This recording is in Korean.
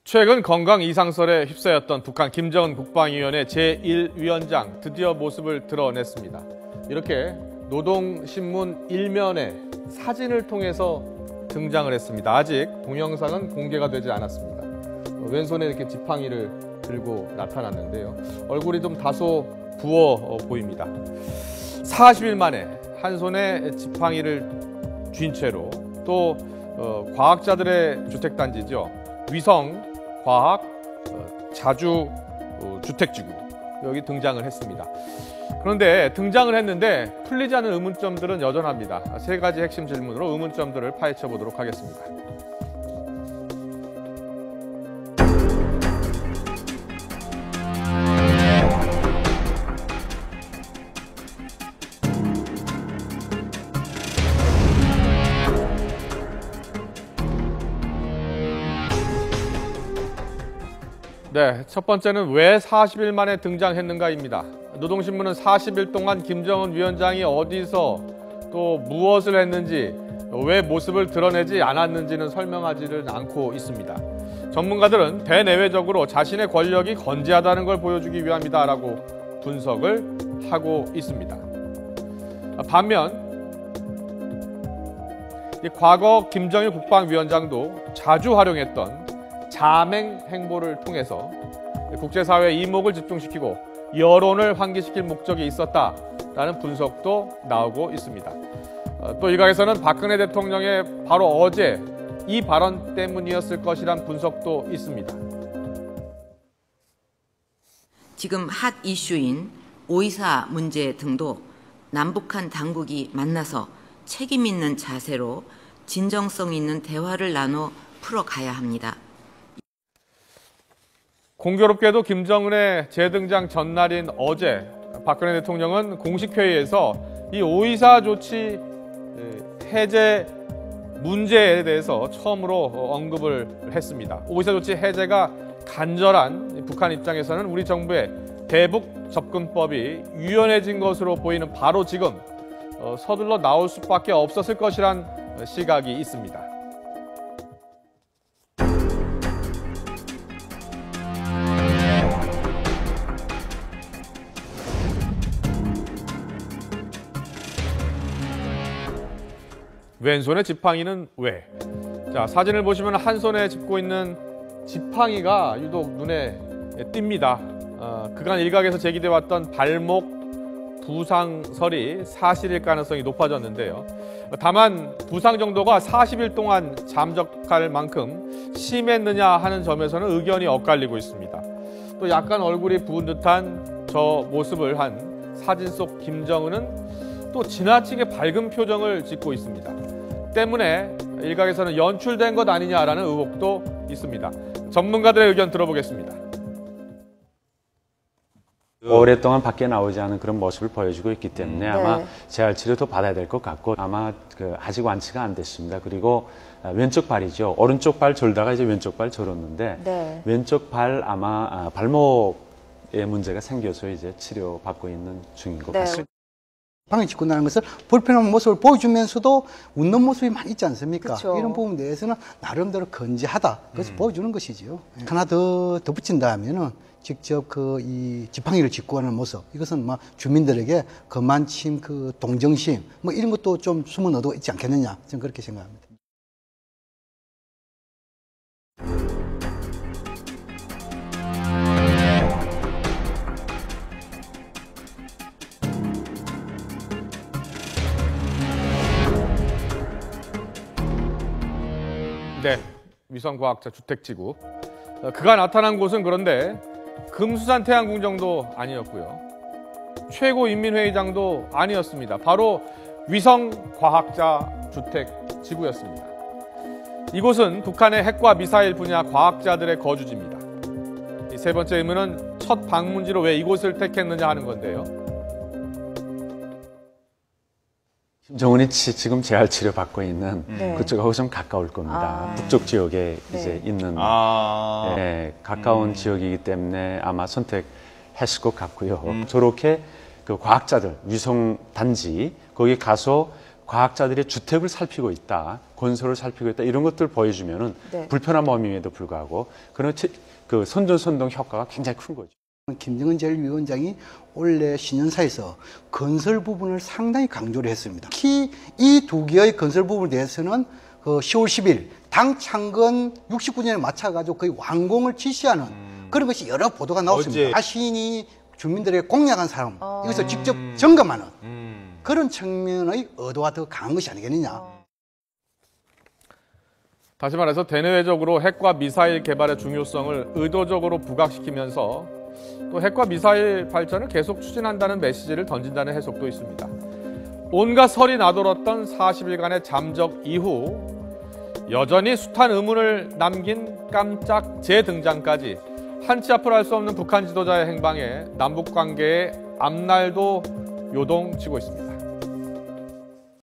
최근 건강 이상설에 휩싸였던 북한 김정은 국방위원회 제1위원장 드디어 모습을 드러냈습니다. 이렇게 노동신문 1면에 사진을 통해서 등장을 했습니다. 아직 동영상은 공개가 되지 않았습니다. 왼손에 이렇게 지팡이를 들고 나타났는데요. 얼굴이 좀 다소 부어 보입니다. 40일 만에 한 손에 지팡이를 쥔 채로 또 과학자들의 주택단지죠. 위성 과학 자주 주택지구 여기 등장을 했습니다. 그런데 등장을 했는데 풀리지 않은 의문점들은 여전합니다. 세 가지 핵심 질문으로 의문점들을 파헤쳐 보도록 하겠습니다. 네, 첫 번째는 왜 40일 만에 등장했는가입니다. 노동신문은 40일 동안 김정은 위원장이 어디서 또 무엇을 했는지, 왜 모습을 드러내지 않았는지는 설명하지는 않고 있습니다. 전문가들은 대내외적으로 자신의 권력이 건재하다는 걸 보여주기 위함이다라고 분석을 하고 있습니다. 반면 과거 김정일 국방위원장도 자주 활용했던 자맹 행보를 통해서 국제사회의 이목을 집중시키고 여론을 환기시킬 목적이 있었다라는 분석도 나오고 있습니다. 또 일각에서는 박근혜 대통령의 바로 어제 이 발언 때문이었을 것이란 분석도 있습니다. 지금 핫 이슈인 오이사 문제 등도 남북한 당국이 만나서 책임 있는 자세로 진정성 있는 대화를 나눠 풀어가야 합니다. 공교롭게도 김정은의 재등장 전날인 어제 박근혜 대통령은 공식 회의에서 이 오이사 조치 해제 문제에 대해서 처음으로 언급을 했습니다. 오이사 조치 해제가 간절한 북한 입장에서는 우리 정부의 대북 접근법이 유연해진 것으로 보이는 바로 지금 서둘러 나올 수밖에 없었을 것이란 시각이 있습니다. 왼손의 지팡이는 왜? 자, 사진을 보시면 한 손에 짚고 있는 지팡이가 유독 눈에 띕니다. 그간 일각에서 제기돼 왔던 발목 부상설이 사실일 가능성이 높아졌는데요. 다만 부상 정도가 40일 동안 잠적할 만큼 심했느냐 하는 점에서는 의견이 엇갈리고 있습니다. 또 약간 얼굴이 부은 듯한 저 모습을 한 사진 속 김정은은 또 지나치게 밝은 표정을 짓고 있습니다. 때문에 일각에서는 연출된 것 아니냐라는 의혹도 있습니다. 전문가들의 의견 들어보겠습니다. 오랫동안 밖에 나오지 않은 그런 모습을 보여주고 있기 때문에 아마 재활 치료도 받아야 될 것 같고 아마 아직 완치가 안 됐습니다. 그리고 왼쪽 발이죠. 오른쪽 발 졸다가 이제 왼쪽 발 졸었는데 왼쪽 발 아마 발목에 문제가 생겨서 이제 치료받고 있는 중인 것 같습니다. 방을 짚고 나는 것을 불편한 모습을 보여주면서도 웃는 모습이 많이 있지 않습니까? 그쵸. 이런 부분에 대해서는 나름대로 건재하다. 그것을 보여주는 것이지요. 하나 더 덧붙인다면은 직접 이 지팡이를 짚고 가는 모습. 이것은 주민들에게 그만침 동정심 이런 것도 좀 숨어 넣어도 있지 않겠느냐. 저는 그렇게 생각합니다. 네, 위성과학자 주택지구. 그가 나타난 곳은 그런데 금수산 태양궁 정도 아니었고요. 최고인민회의장도 아니었습니다. 바로 위성과학자 주택지구였습니다. 이곳은 북한의 핵과 미사일 분야 과학자들의 거주지입니다. 이 세 번째 의문은 첫 방문지로 왜 이곳을 택했느냐 하는 건데요. 김정은이 지금 재활 치료 받고 있는 그쪽하고 좀 가까울 겁니다. 북쪽 지역에 이제 있는 가까운 지역이기 때문에 아마 선택했을 것 같고요. 저렇게 그 과학자들 위성 단지 거기 가서 과학자들의 주택을 살피고 있다, 건설을 살피고 있다 이런 것들을 보여주면은 네. 불편한 범임에도 불구하고 그런 그 선전선동 효과가 굉장히 큰 거죠. 김정은 제1위원장이 원래 신년사에서 건설 부분을 상당히 강조를 했습니다. 특히 이 두 개의 건설 부분에 대해서는 10월 10일 당 창건 69년에 맞춰가지고 거의 완공을 지시하는 그런 것이 여러 보도가 나왔습니다. 자신이 주민들에게 공약한 사람, 이것을 직접 점검하는 그런 측면의 의도가 더 강한 것이 아니겠느냐. 다시 말해서 대내외적으로 핵과 미사일 개발의 중요성을 의도적으로 부각시키면서 또 핵과 미사일 발전을 계속 추진한다는 메시지를 던진다는 해석도 있습니다. 온갖 설이 나돌았던 40일간의 잠적 이후 여전히 숱한 의문을 남긴 깜짝 재등장까지 한치 앞을 알 수 없는 북한 지도자의 행방에 남북관계의 앞날도 요동치고 있습니다.